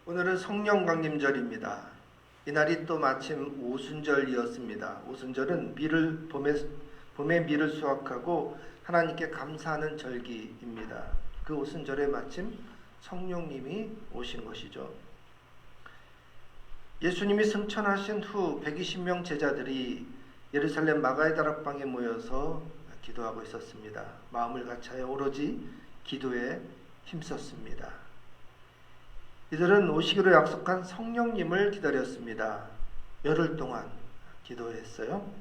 오늘은 성령광림절입니다. 이날이 또 마침 오순절이었습니다. 오순절은 봄의 밀을 수확하고 하나님께 감사하는 절기입니다. 그 오순절에 마침 성령님이 오신 것이죠. 예수님이 승천하신 후 120명 제자들이 예루살렘 마가의 다락방에 모여서 기도하고 있었습니다. 마음을 같이하여 오로지 기도에 힘썼습니다. 이들은 오시기로 약속한 성령님을 기다렸습니다. 열흘 동안 기도했어요.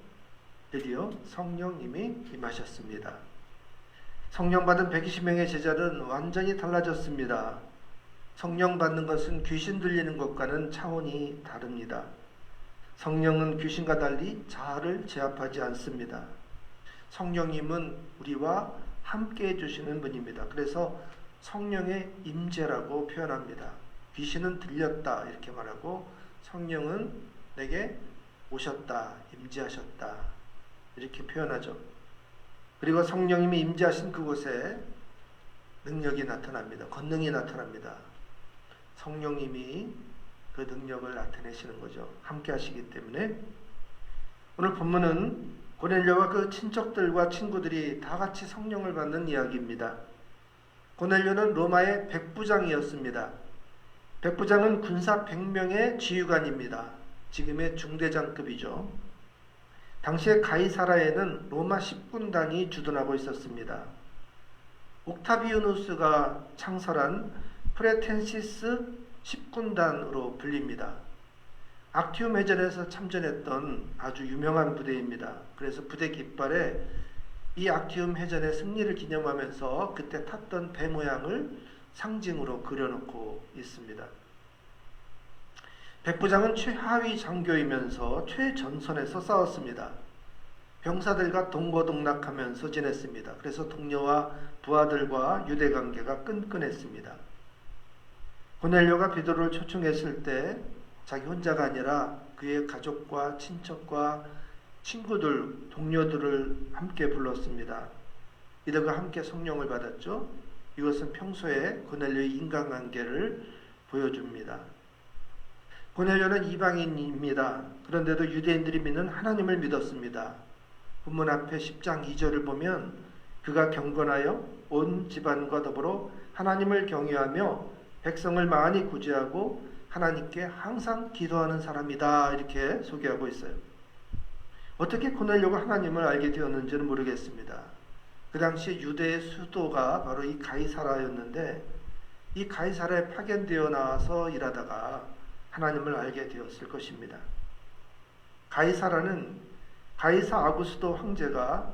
드디어 성령님이 임하셨습니다. 성령 받은 120명의 제자는 완전히 달라졌습니다. 성령 받는 것은 귀신 들리는 것과는 차원이 다릅니다. 성령은 귀신과 달리 자아를 제압하지 않습니다. 성령님은 우리와 함께 해주시는 분입니다. 그래서 성령의 임재라고 표현합니다. 귀신은 들렸다 이렇게 말하고 성령은 내게 오셨다, 임재하셨다 이렇게 표현하죠. 그리고 성령님이 임재하신 그곳에 능력이 나타납니다. 권능이 나타납니다. 성령님이 그 능력을 나타내시는 거죠. 함께 하시기 때문에. 오늘 본문은 고넬료와 그 친척들과 친구들이 다 같이 성령을 받는 이야기입니다. 고넬료는 로마의 백부장이었습니다. 백부장은 군사 100명의 지휘관입니다. 지금의 중대장급이죠. 당시에 가이사라에는 로마 10군단이 주둔하고 있었습니다. 옥타비우누스가 창설한 프레텐시스 10군단으로 불립니다. 악티움 해전에서 참전했던 아주 유명한 부대입니다. 그래서 부대 깃발에 이 악티움 해전의 승리를 기념하면서 그때 탔던 배 모양을 상징으로 그려놓고 있습니다. 백부장은 최하위 장교이면서 최전선에서 싸웠습니다. 병사들과 동거동락하면서 지냈습니다. 그래서 동료와 부하들과 유대 관계가 끈끈했습니다. 고넬료가 베드로를 초청했을 때 자기 혼자가 아니라 그의 가족과 친척과 친구들, 동료들을 함께 불렀습니다. 이들과 함께 성령을 받았죠. 이것은 평소에 고넬료의 인간관계를 보여줍니다. 고넬료는 이방인입니다. 그런데도 유대인들이 믿는 하나님을 믿었습니다. 본문 앞에 10장 2절을 보면 그가 경건하여 온 집안과 더불어 하나님을 경외하며 백성을 많이 구제하고 하나님께 항상 기도하는 사람이다 이렇게 소개하고 있어요. 어떻게 고넬료가 하나님을 알게 되었는지는 모르겠습니다. 그 당시 유대의 수도가 바로 이 가이사라였는데 이 가이사라에 파견되어 나와서 일하다가 하나님을 알게 되었을 것입니다. 가이사라는 가이사 아구스도 황제가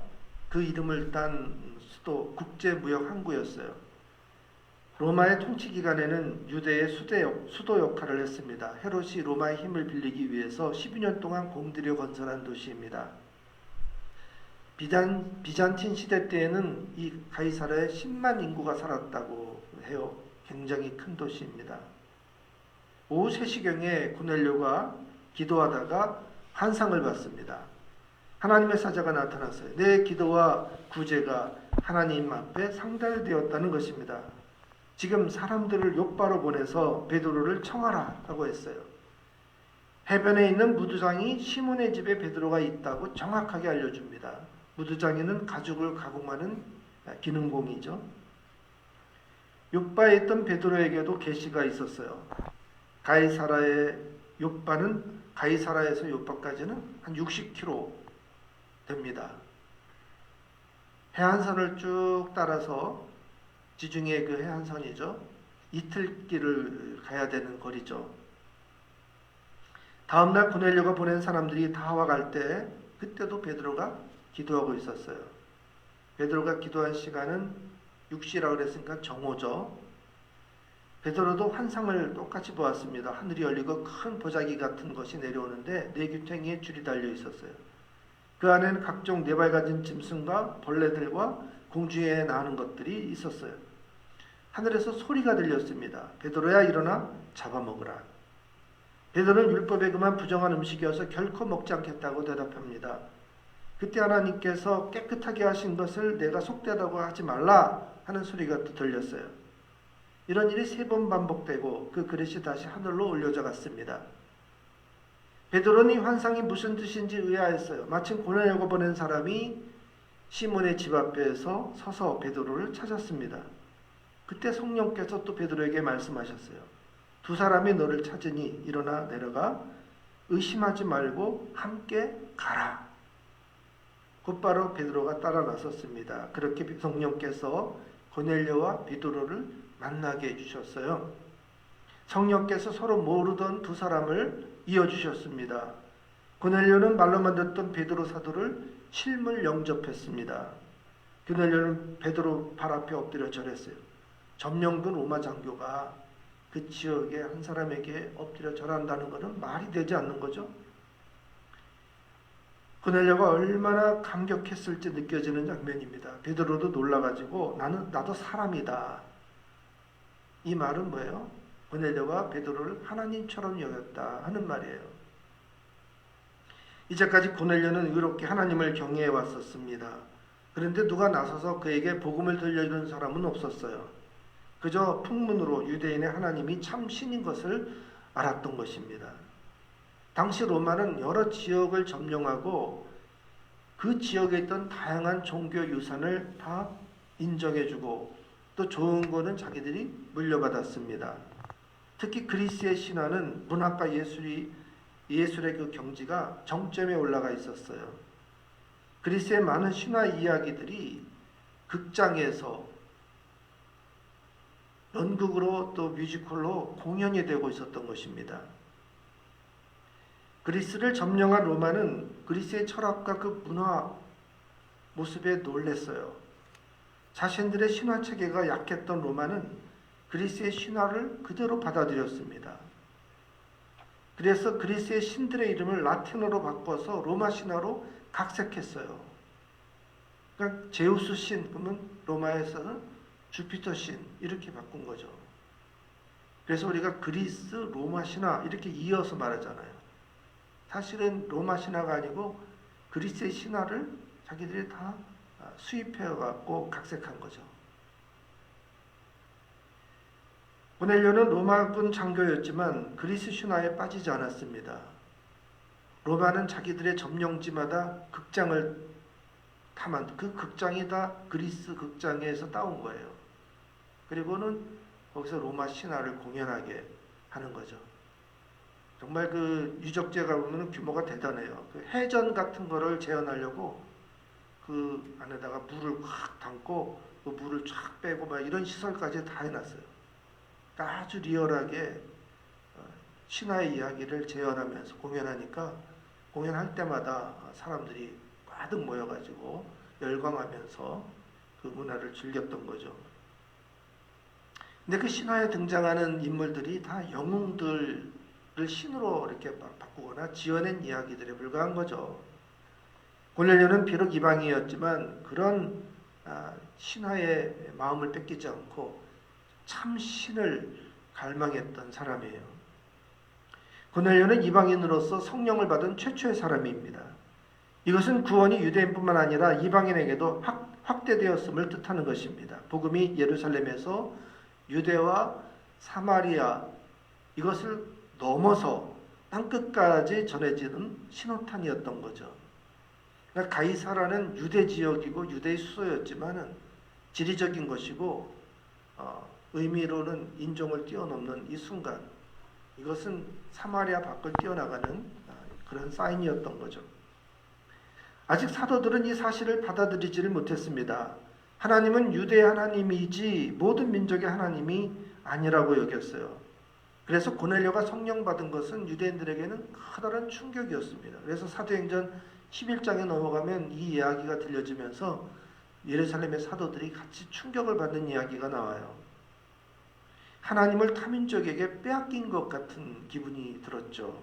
그 이름을 딴 수도 국제무역 항구였어요. 로마의 통치 기간에는 유대의 수도 역할을 했습니다. 헤롯이 로마의 힘을 빌리기 위해서 12년 동안 공들여 건설한 도시입니다. 비잔틴 시대 때에는 이 가이사라에 10만 인구가 살았다고 해요. 굉장히 큰 도시입니다. 오후 3시경에 고넬료가 기도하다가 환상을 봤습니다. 하나님의 사자가 나타났어요. 내 기도와 구제가 하나님 앞에 상달되었다는 것입니다. 지금 사람들을 욥바로 보내서 베드로를 청하라 하고 했어요. 해변에 있는 무두장이 시몬의 집에 베드로가 있다고 정확하게 알려줍니다. 무두장이는 가죽을 가공하는 기능공이죠. 욥바에 있던 베드로에게도 계시가 있었어요. 가이사라의 욥바는 가이사라에서 욥바까지는 한 60km 됩니다. 해안선을 쭉 따라서 지중해 그 해안선이죠. 이틀 길을 가야 되는 거리죠. 다음날 고넬료가 보낸 사람들이 다 와갈 때 그때도 베드로가 기도하고 있었어요. 베드로가 기도한 시간은 6시라고 그랬으니까 정오죠. 베드로도 환상을 똑같이 보았습니다. 하늘이 열리고 큰 보자기 같은 것이 내려오는데 네 귀퉁이에 줄이 달려 있었어요. 그 안에는 각종 네 발 가진 짐승과 벌레들과 공중에 나는 것들이 있었어요. 하늘에서 소리가 들렸습니다. 베드로야 일어나 잡아먹으라. 베드로는 율법에 그만 부정한 음식이어서 결코 먹지 않겠다고 대답합니다. 그때 하나님께서 깨끗하게 하신 것을 내가 속되다고 하지 말라 하는 소리가 또 들렸어요. 이런 일이 3번 반복되고 그 그릇이 다시 하늘로 올려져 갔습니다. 베드로는 이 환상이 무슨 뜻인지 의아했어요. 마침 고넬료가 보낸 사람이 시몬의 집 앞에서 서서 베드로를 찾았습니다. 그때 성령께서 또 베드로에게 말씀하셨어요. 2 사람이 너를 찾으니 일어나 내려가 의심하지 말고 함께 가라. 곧바로 베드로가 따라 나섰습니다. 그렇게 성령께서 고넬료와 베드로를 만나게 해주셨어요. 성령께서 서로 모르던 2 사람을 이어주셨습니다. 고넬료는 말로만 듣던 베드로 사도를 실물 영접했습니다. 고넬료는 베드로 발 앞에 엎드려 절했어요. 점령군 로마 장교가 그 지역의 한 사람에게 엎드려 절한다는 것은 말이 되지 않는 거죠. 고넬료가 얼마나 감격했을지 느껴지는 장면입니다. 베드로도 놀라가지고 나도 사람이다. 이 말은 뭐예요? 고넬료가 베드로를 하나님처럼 여겼다 하는 말이에요. 이제까지 고넬료는 의롭게 하나님을 경외해 왔었습니다. 그런데 누가 나서서 그에게 복음을 들려주는 사람은 없었어요. 그저 풍문으로 유대인의 하나님이 참 신인 것을 알았던 것입니다. 당시 로마는 여러 지역을 점령하고 그 지역에 있던 다양한 종교 유산을 다 인정해주고 또 좋은 거는 자기들이 물려받았습니다. 특히 그리스의 신화는 문학과 예술의 그 경지가 정점에 올라가 있었어요. 그리스의 많은 신화 이야기들이 극장에서 연극으로 또 뮤지컬로 공연이 되고 있었던 것입니다. 그리스를 점령한 로마는 그리스의 철학과 그 문화 모습에 놀랐어요. 자신들의 신화 체계가 약했던 로마는 그리스의 신화를 그대로 받아들였습니다. 그래서 그리스의 신들의 이름을 라틴어로 바꿔서 로마 신화로 각색했어요. 그러니까 제우스 신, 그러면 로마에서는 주피터 신 이렇게 바꾼 거죠. 그래서 우리가 그리스, 로마 신화 이렇게 이어서 말하잖아요. 사실은 로마 신화가 아니고 그리스의 신화를 자기들이 다 수입해갖고 각색한 거죠. 고넬료는 로마군 장교였지만 그리스 신화에 빠지지 않았습니다. 로마는 자기들의 점령지마다 극장을 탐한 그 극장이 다 그리스 극장에서 따온 거예요. 그리고는 거기서 로마 신화를 공연하게 하는 거죠. 정말 그 유적지가 보면 규모가 대단해요. 그 해전 같은 거를 재현하려고 그 안에다가 물을 확 담고 그 물을 쫙 빼고 막 이런 시설까지 다 해놨어요. 그러니까 아주 리얼하게 신화의 이야기를 재현하면서 공연하니까 공연할 때마다 사람들이 가득 모여가지고 열광하면서 그 문화를 즐겼던 거죠. 근데 그 신화에 등장하는 인물들이 다 영웅들을 신으로 이렇게 바꾸거나 지어낸 이야기들에 불과한 거죠. 고넬료는 비록 이방인이었지만 그런 신화의 마음을 뺏기지 않고 참 신을 갈망했던 사람이에요. 고넬료는 이방인으로서 성령을 받은 최초의 사람입니다. 이것은 구원이 유대인뿐만 아니라 이방인에게도 확대되었음을 뜻하는 것입니다. 복음이 예루살렘에서 유대와 사마리아 이것을 넘어서 땅끝까지 전해지는 신호탄이었던 거죠. 그러니까 가이사라는 유대 지역이고 유대의 수도였지만은 지리적인 것이고 의미로는 인종을 뛰어넘는 이 순간 이것은 사마리아 밖을 뛰어나가는 그런 사인이었던 거죠. 아직 사도들은 이 사실을 받아들이지를 못했습니다. 하나님은 유대의 하나님이지 모든 민족의 하나님이 아니라고 여겼어요. 그래서 고넬료가 성령 받은 것은 유대인들에게는 커다란 충격이었습니다. 그래서 사도행전 11장에 넘어가면 이 이야기가 들려지면서 예루살렘의 사도들이 같이 충격을 받는 이야기가 나와요. 하나님을 타민족에게 빼앗긴 것 같은 기분이 들었죠.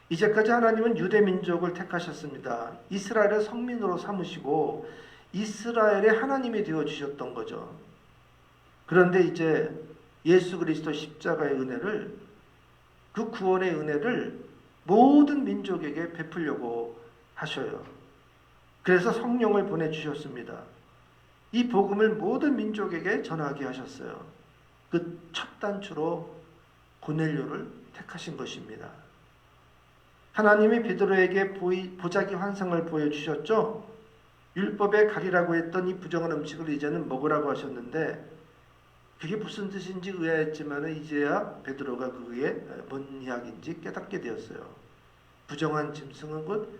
이제까지 하나님은 유대 민족을 택하셨습니다. 이스라엘을 성민으로 삼으시고 이스라엘의 하나님이 되어주셨던 거죠. 그런데 이제 예수 그리스도 십자가의 은혜를 그 구원의 은혜를 모든 민족에게 베풀려고 하셔요. 그래서 성령을 보내주셨습니다. 이 복음을 모든 민족에게 전하게 하셨어요. 그 첫 단추로 고넬료를 택하신 것입니다. 하나님이 베드로에게 보자기 환상을 보여주셨죠. 율법에 가리라고 했던 이 부정한 음식을 이제는 먹으라고 하셨는데 그게 무슨 뜻인지 의아했지만 이제야 베드로가 그게 뭔 이야기인지 깨닫게 되었어요. 부정한 짐승은 곧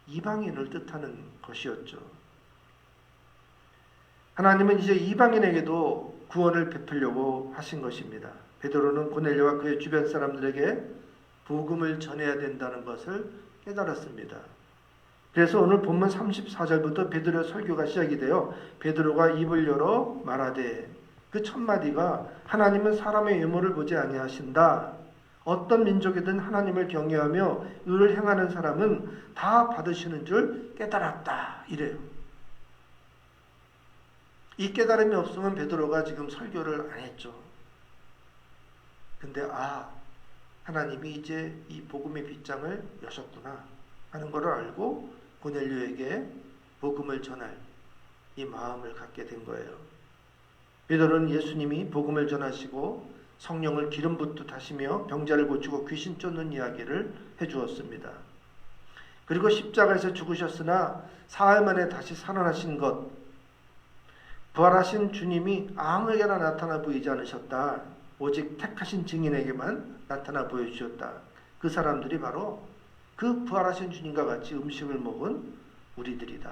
이방인을 뜻하는 것이었죠. 하나님은 이제 이방인에게도 구원을 베풀려고 하신 것입니다. 베드로는 고넬료와 그의 주변 사람들에게 복음을 전해야 된다는 것을 깨달았습니다. 그래서 오늘 본문 34절부터 베드로의 설교가 시작이 되어 베드로가 입을 열어 말하되, 그 첫 마디가 하나님은 사람의 외모를 보지 아니하신다. 어떤 민족이든 하나님을 경외하며 의를 행하는 사람은 다 받으시는 줄 깨달았다. 이래요. 이 깨달음이 없으면 베드로가 지금 설교를 안 했죠. 근데 하나님이 이제 이 복음의 빗장을 여셨구나 하는 것을 알고 고넬료에게 복음을 전할 이 마음을 갖게 된 거예요. 베드로는 예수님이 복음을 전하시고 성령을 기름 붓듯 하시며 병자를 고치고 귀신 쫓는 이야기를 해주었습니다. 그리고 십자가에서 죽으셨으나 사흘 만에 다시 살아나신 것, 부활하신 주님이 아무에게나 나타나 보이지 않으셨다. 오직 택하신 증인에게만 나타나 보여주셨다. 그 사람들이 바로 그 부활하신 주님과 같이 음식을 먹은 우리들이다.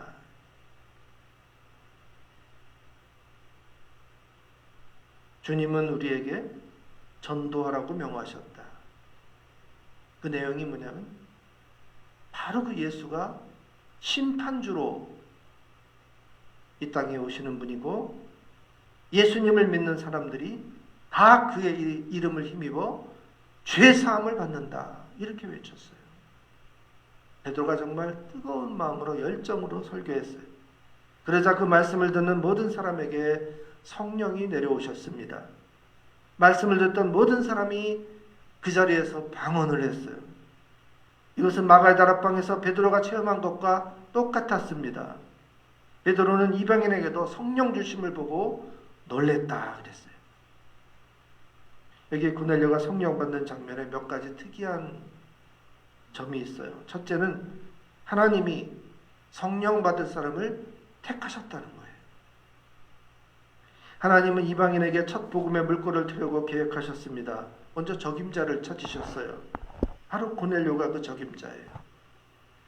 주님은 우리에게 전도하라고 명하셨다. 그 내용이 뭐냐면 바로 그 예수가 심판주로 이 땅에 오시는 분이고 예수님을 믿는 사람들이 다 그의 이름을 힘입어 죄사함을 받는다. 이렇게 외쳤어요. 베드로가 정말 뜨거운 마음으로 열정으로 설교했어요. 그러자 그 말씀을 듣는 모든 사람에게 성령이 내려오셨습니다. 말씀을 듣던 모든 사람이 그 자리에서 방언을 했어요. 이것은 마가의 다락방에서 베드로가 체험한 것과 똑같았습니다. 베드로는 이방인에게도 성령 주심을 보고 놀랬다 그랬어요. 여기 고넬료가 성령 받는 장면에 몇 가지 특이한 점이 있어요. 첫째는 하나님이 성령 받을 사람을 택하셨다는 거예요. 하나님은 이방인에게 첫 복음의 물꼬를 트려고 계획하셨습니다. 먼저 적임자를 찾으셨어요. 바로 고넬료가 그 적임자예요.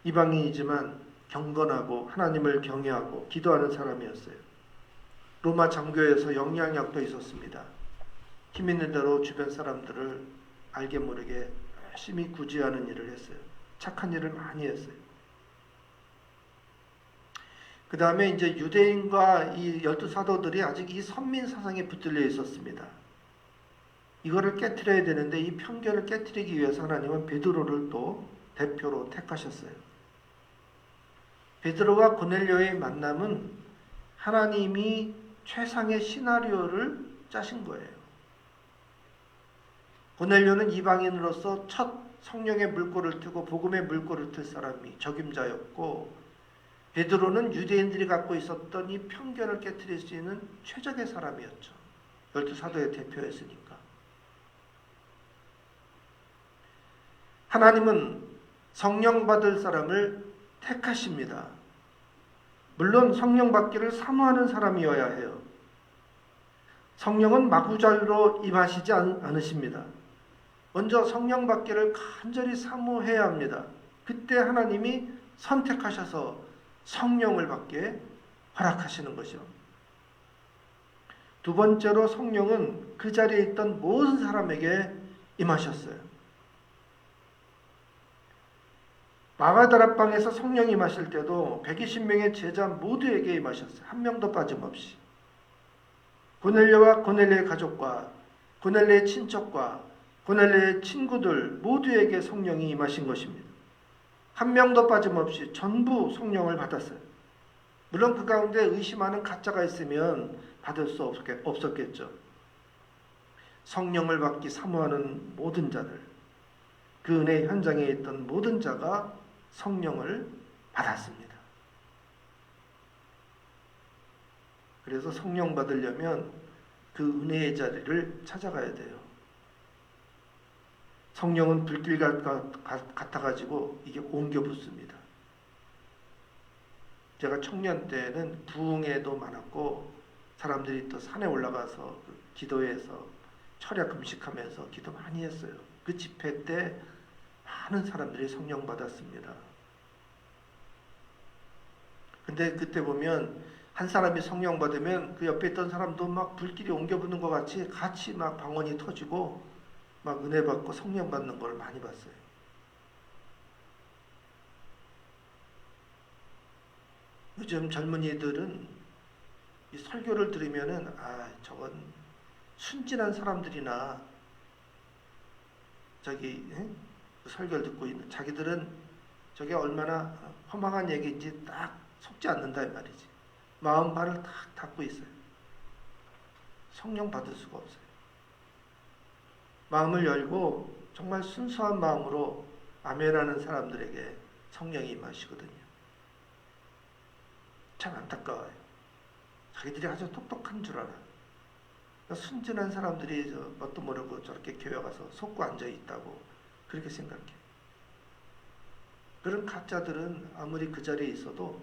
이방인이지만 경건하고 하나님을 경외하고 기도하는 사람이었어요. 로마 장교에서 영향력도 있었습니다. 힘 있는 대로 주변 사람들을 알게 모르게 열심히 구제하는 일을 했어요. 착한 일을 많이 했어요. 그 다음에 이제 유대인과 이 12사도들이 아직 이 선민 사상에 붙들려 있었습니다. 이거를 깨트려야 되는데 이 편견을 깨트리기 위해서 하나님은 베드로를 또 대표로 택하셨어요. 베드로와 고넬료의 만남은 하나님이 최상의 시나리오를 짜신 거예요. 고넬료는 이방인으로서 첫 성령의 물꼬를 트고 복음의 물꼬를 틀 사람이 적임자였고, 베드로는 유대인들이 갖고 있었던 이 편견을 깨트릴 수 있는 최적의 사람이었죠. 12사도의 대표였으니까. 하나님은 성령 받을 사람을 택하십니다. 물론 성령 받기를 사모하는 사람이어야 해요. 성령은 마구자유로 임하시지 않으십니다. 먼저 성령 받기를 간절히 사모해야 합니다. 그때 하나님이 선택하셔서 성령을 받게 허락하시는 것이요. 두 번째로 성령은 그 자리에 있던 모든 사람에게 임하셨어요. 마가다락방에서 성령이 임하실 때도 120명의 제자 모두에게 임하셨어요. 한 명도 빠짐없이. 고넬료와 고넬료의 가족과 고넬료의 친척과 고넬료의 친구들 모두에게 성령이 임하신 것입니다. 한 명도 빠짐없이 전부 성령을 받았어요. 물론 그 가운데 의심하는 가짜가 있으면 받을 수 없었겠죠. 성령을 받기 사모하는 모든 자들, 그 은혜 현장에 있던 모든 자가 성령을 받았습니다. 그래서 성령 받으려면 그 은혜의 자리를 찾아가야 돼요. 성령은 불길 같아가지고 이게 옮겨 붙습니다. 제가 청년 때는 부흥회도 많았고 사람들이 또 산에 올라가서 기도해서 철야 금식하면서 기도 많이 했어요. 그 집회 때 많은 사람들이 성령 받았습니다. 근데 그때 보면 한 사람이 성령 받으면 그 옆에 있던 사람도 막 불길이 옮겨 붙는 것 같이 막 방언이 터지고 막 은혜 받고 성령 받는 걸 많이 봤어요. 요즘 젊은이들은 이 설교를 들으면은 저건 순진한 사람들이나 설교를 듣고 있는 자기들은 저게 얼마나 허망한 얘기인지 딱 속지 않는다 이 말이지. 마음 발을 탁 닫고 있어요. 성령 받을 수가 없어요. 마음을 열고 정말 순수한 마음으로 아멘하는 사람들에게 성령이 임하시거든요. 참 안타까워요. 자기들이 아주 똑똑한 줄 알아. 순진한 사람들이 뭣도 모르고 저렇게 교회 가서 속고 앉아 있다고 그렇게 생각해. 그런 가짜들은 아무리 그 자리에 있어도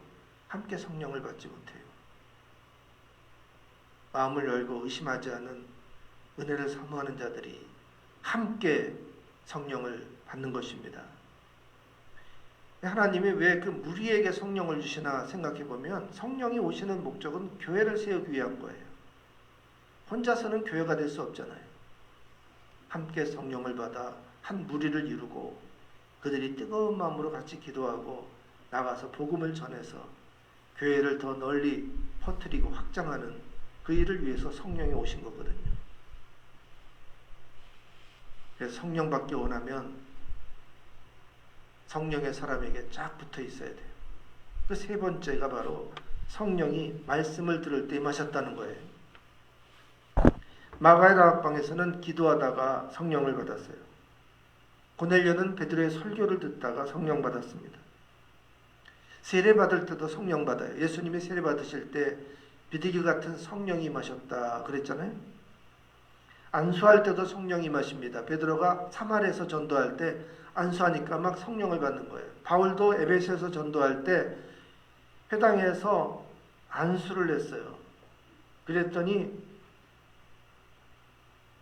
함께 성령을 받지 못해요. 마음을 열고 의심하지 않은 은혜를 사모하는 자들이 함께 성령을 받는 것입니다. 하나님이 왜 그 무리에게 성령을 주시나 생각해 보면 성령이 오시는 목적은 교회를 세우기 위한 거예요. 혼자서는 교회가 될 수 없잖아요. 함께 성령을 받아 한 무리를 이루고 그들이 뜨거운 마음으로 같이 기도하고 나가서 복음을 전해서 교회를 더 널리 퍼뜨리고 확장하는 그 일을 위해서 성령이 오신 거거든요. 그래서 성령 받기 원하면 성령의 사람에게 쫙 붙어 있어야 돼요. 그 세 번째가 바로 성령이 말씀을 들을 때 임하셨다는 거예요. 마가의 다락방에서는 기도하다가 성령을 받았어요. 고넬료는 베드로의 설교를 듣다가 성령 받았습니다. 세례 받을 때도 성령 받아요. 예수님이 세례 받으실 때 비둘기 같은 성령이 임하셨다 그랬잖아요. 안수할 때도 성령이 임하십니다. 베드로가 사마리아에서 전도할 때 안수하니까 막 성령을 받는 거예요. 바울도 에베소에서 전도할 때 회당에서 안수를 했어요. 그랬더니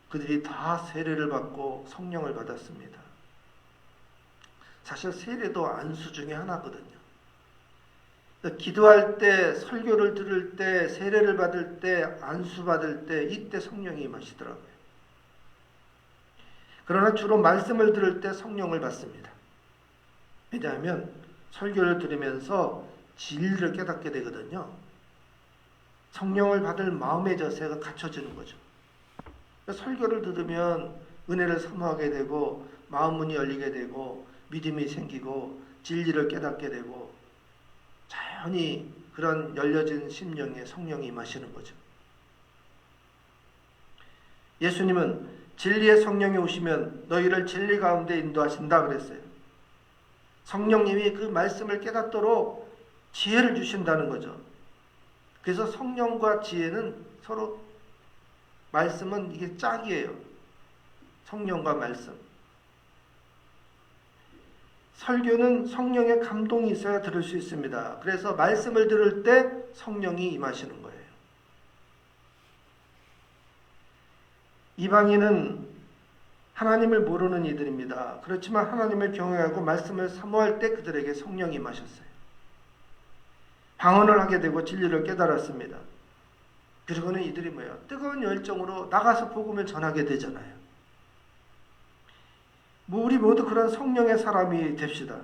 그들이 다 세례를 받고 성령을 받았습니다. 사실 세례도 안수 중에 하나거든요. 기도할 때, 설교를 들을 때, 세례를 받을 때, 안수 받을 때 이때 성령이 임하시더라고요. 그러나 주로 말씀을 들을 때 성령을 받습니다. 왜냐하면 설교를 들으면서 진리를 깨닫게 되거든요. 성령을 받을 마음의 자세가 갖춰지는 거죠. 설교를 들으면 은혜를 사모하게 되고 마음 문이 열리게 되고 믿음이 생기고 진리를 깨닫게 되고 자연히 그런 열려진 심령에 성령이 임하시는 거죠. 예수님은 진리의 성령이 오시면 너희를 진리 가운데 인도하신다 그랬어요. 성령님이 그 말씀을 깨닫도록 지혜를 주신다는 거죠. 그래서 성령과 지혜는 서로 말씀은 이게 짝이에요. 성령과 말씀. 설교는 성령의 감동이 있어야 들을 수 있습니다. 그래서 말씀을 들을 때 성령이 임하시는 거예요. 이방인은 하나님을 모르는 이들입니다. 그렇지만 하나님을 경외하고 말씀을 사모할 때 그들에게 성령이 임하셨어요. 방언을 하게 되고 진리를 깨달았습니다. 그리고는 이들이 뭐예요? 뜨거운 열정으로 나가서 복음을 전하게 되잖아요. 우리 모두 그런 성령의 사람이 됩시다.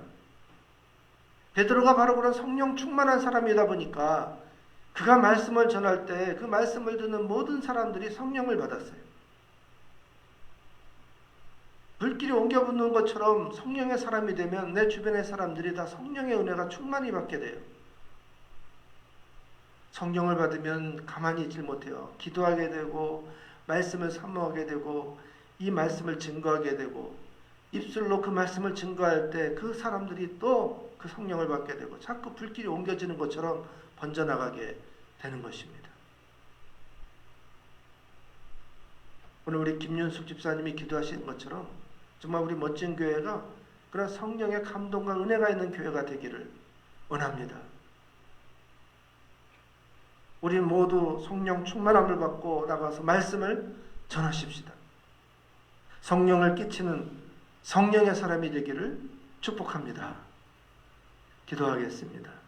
베드로가 바로 그런 성령 충만한 사람이다 보니까 그가 말씀을 전할 때 그 말씀을 듣는 모든 사람들이 성령을 받았어요. 불길이 옮겨 붙는 것처럼 성령의 사람이 되면 내 주변의 사람들이 다 성령의 은혜가 충만히 받게 돼요. 성령을 받으면 가만히 있질 못해요. 기도하게 되고 말씀을 사모하게 되고 이 말씀을 증거하게 되고 입술로 그 말씀을 증거할 때 그 사람들이 또 그 성령을 받게 되고 자꾸 불길이 옮겨지는 것처럼 번져나가게 되는 것입니다. 오늘 우리 김윤숙 집사님이 기도하신 것처럼 정말 우리 멋진 교회가 그런 성령의 감동과 은혜가 있는 교회가 되기를 원합니다. 우리 모두 성령 충만함을 받고 나가서 말씀을 전하십시다. 성령을 끼치는 성령의 사람이 되기를 축복합니다. 기도하겠습니다.